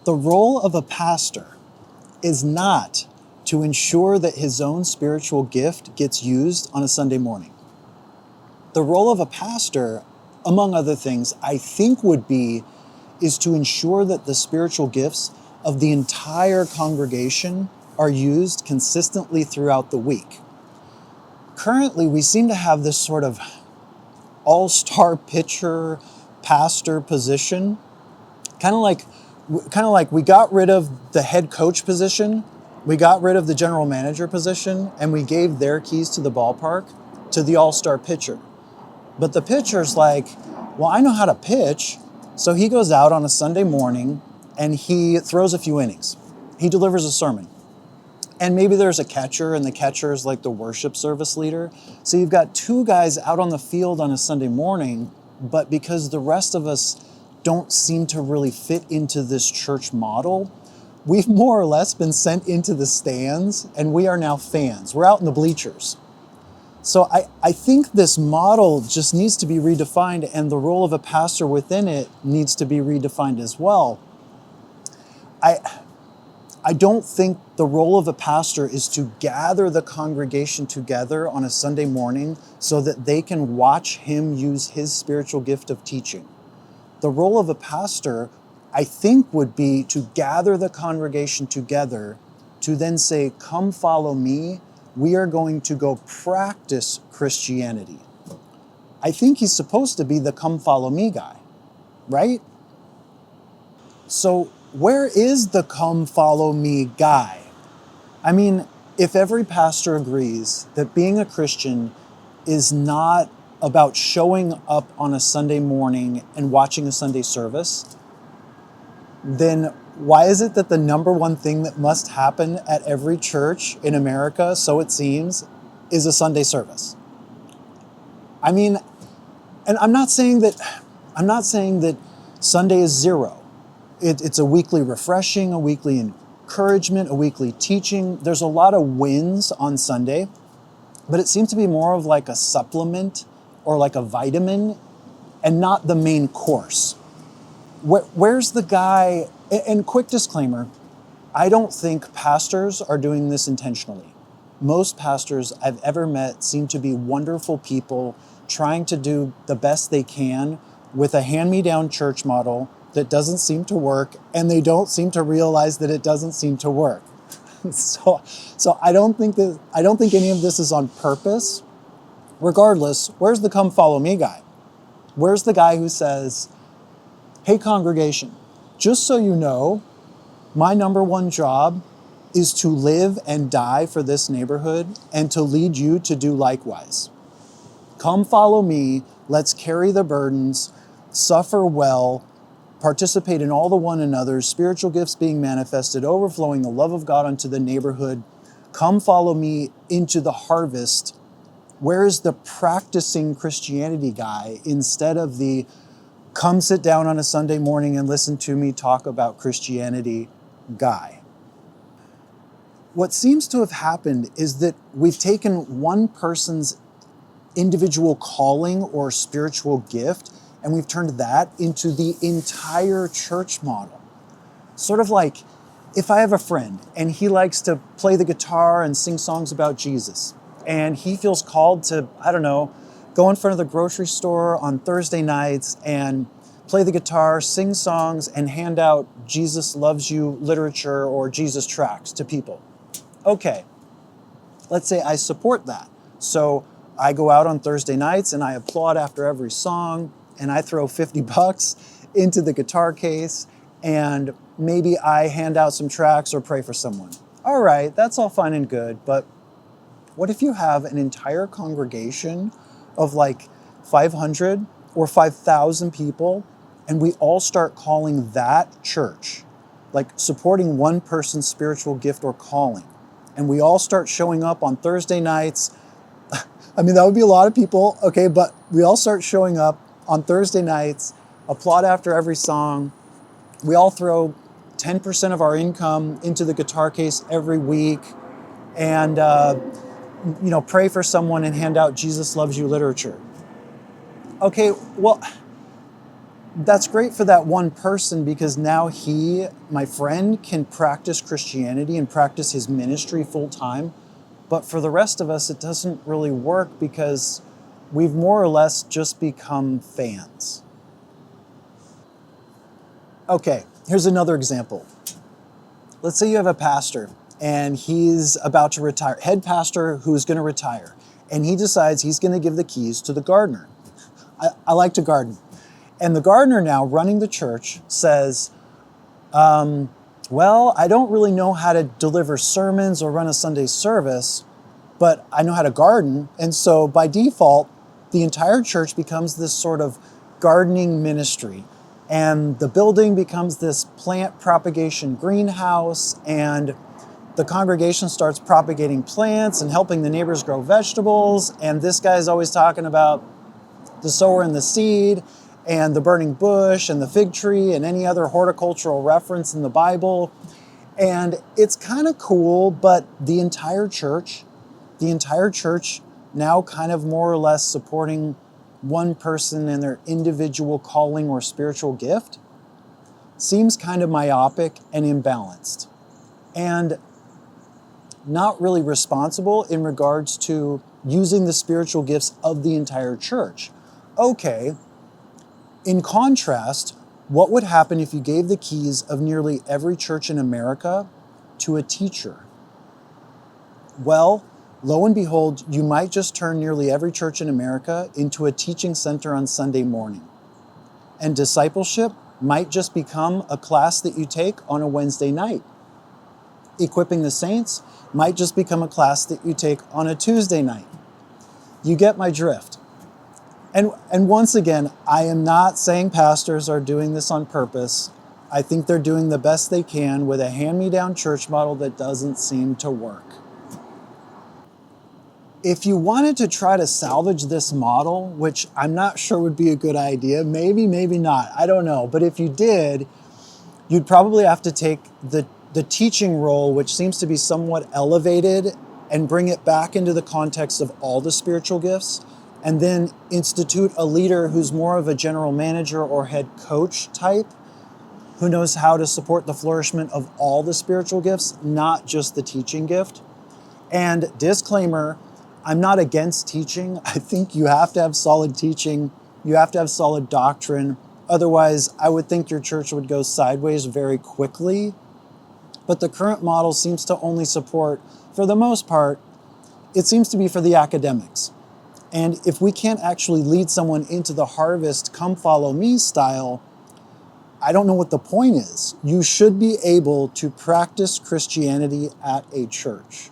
The role of a pastor is not to ensure that his own spiritual gift gets used on a Sunday morning. The role of a pastor, among other things, I think is to ensure that the spiritual gifts of the entire congregation are used consistently throughout the week. Currently, we seem to have this sort of all-star pitcher pastor position, kind of like we got rid of the head coach position, we got rid of the general manager position, and we gave their keys to the ballpark to the all-star pitcher. But the pitcher's like, well, I know how to pitch, so he goes out on a Sunday morning and he throws a few innings. He delivers a sermon. And maybe there's a catcher, and the catcher is like the worship service leader. So you've got two guys out on the field on a Sunday morning, but because the rest of us don't seem to really fit into this church model, we've more or less been sent into the stands, and we are now fans. We're out in the bleachers. So I think this model just needs to be redefined, and the role of a pastor within it needs to be redefined as well. I don't think the role of a pastor is to gather the congregation together on a Sunday morning so that they can watch him use his spiritual gift of teaching. The role of a pastor, I think, would be to gather the congregation together to then say, come follow me. We are going to go practice Christianity. I think he's supposed to be the come follow me guy, right? So where is the come follow me guy? I mean, if every pastor agrees that being a Christian is not about showing up on a Sunday morning and watching a Sunday service, then why is it that the number one thing that must happen at every church in America, so it seems, is a Sunday service? I mean, and I'm not saying that Sunday is zero. It's a weekly refreshing, a weekly encouragement, a weekly teaching. There's a lot of wins on Sunday, but it seems to be more of like a supplement or like a vitamin and not the main course. Where's the guy? And quick disclaimer, I don't think pastors are doing this intentionally. Most pastors I've ever met seem to be wonderful people trying to do the best they can with a hand-me-down church model that doesn't seem to work, and they don't seem to realize that it doesn't seem to work. So I don't think any of this is on purpose. Regardless, where's the come follow me guy? Where's the guy who says, hey congregation, just so you know, my number one job is to live and die for this neighborhood and to lead you to do likewise. Come follow me, let's carry the burdens, suffer well, participate in all the one another's spiritual gifts being manifested, overflowing the love of God unto the neighborhood. Come follow me into the harvest. Where is the practicing Christianity guy instead of the come sit down on a Sunday morning and listen to me talk about Christianity guy? What seems to have happened is that we've taken one person's individual calling or spiritual gift and we've turned that into the entire church model. Sort of like if I have a friend and he likes to play the guitar and sing songs about Jesus, and he feels called to, I don't know, go in front of the grocery store on Thursday nights and play the guitar, sing songs, and hand out Jesus loves you literature or Jesus tracts to people. Okay, let's say I support that. So I go out on Thursday nights and I applaud after every song, and I throw $50 into the guitar case, and maybe I hand out some tracts or pray for someone. All right, that's all fine and good, but what if you have an entire congregation of like 500 or 5,000 people, and we all start calling that church, like supporting one person's spiritual gift or calling, and we all start showing up on Thursday nights? I mean, that would be a lot of people, okay, but we all start showing up on Thursday nights, applaud after every song. We all throw 10% of our income into the guitar case every week, and pray for someone and hand out Jesus loves you literature. Okay, well, That's great for that one person because now he, my friend, can practice Christianity and practice his ministry full time. But for the rest of us, it doesn't really work because we've more or less just become fans. Okay, here's another example. Let's say you have a pastor and he's about to retire, head pastor who's going to retire, and he decides he's going to give the keys to the gardener. I like to garden. And the gardener now running the church says, well, I don't really know how to deliver sermons or run a Sunday service, but I know how to garden. And so by default, the entire church becomes this sort of gardening ministry. And the building becomes this plant propagation greenhouse, and the congregation starts propagating plants and helping the neighbors grow vegetables. And this guy's always talking about the sower and the seed and the burning bush and the fig tree and any other horticultural reference in the Bible. And it's kind of cool, but the entire church now kind of more or less supporting one person and their individual calling or spiritual gift seems kind of myopic and imbalanced and not really responsible in regards to using the spiritual gifts of the entire church. Okay, in contrast, what would happen if you gave the keys of nearly every church in America to a teacher? Well, lo and behold, you might just turn nearly every church in America into a teaching center on Sunday morning. And discipleship might just become a class that you take on a Wednesday night. Equipping the saints might just become a class that you take on a Tuesday night. You get my drift. And once again, I am not saying pastors are doing this on purpose. I think they're doing the best they can with a hand-me-down church model that doesn't seem to work. If you wanted to try to salvage this model, which I'm not sure would be a good idea, maybe not, I don't know. But if you did, you'd probably have to take the teaching role, which seems to be somewhat elevated, and bring it back into the context of all the spiritual gifts, and then institute a leader who's more of a general manager or head coach type, who knows how to support the flourishment of all the spiritual gifts, not just the teaching gift. And disclaimer, I'm not against teaching. I think you have to have solid teaching. You have to have solid doctrine. Otherwise, I would think your church would go sideways very quickly. But the current model seems to only support, for the most part, it seems to be for the academics. And if we can't actually lead someone into the harvest, come follow me style, I don't know what the point is. You should be able to practice Christianity at a church.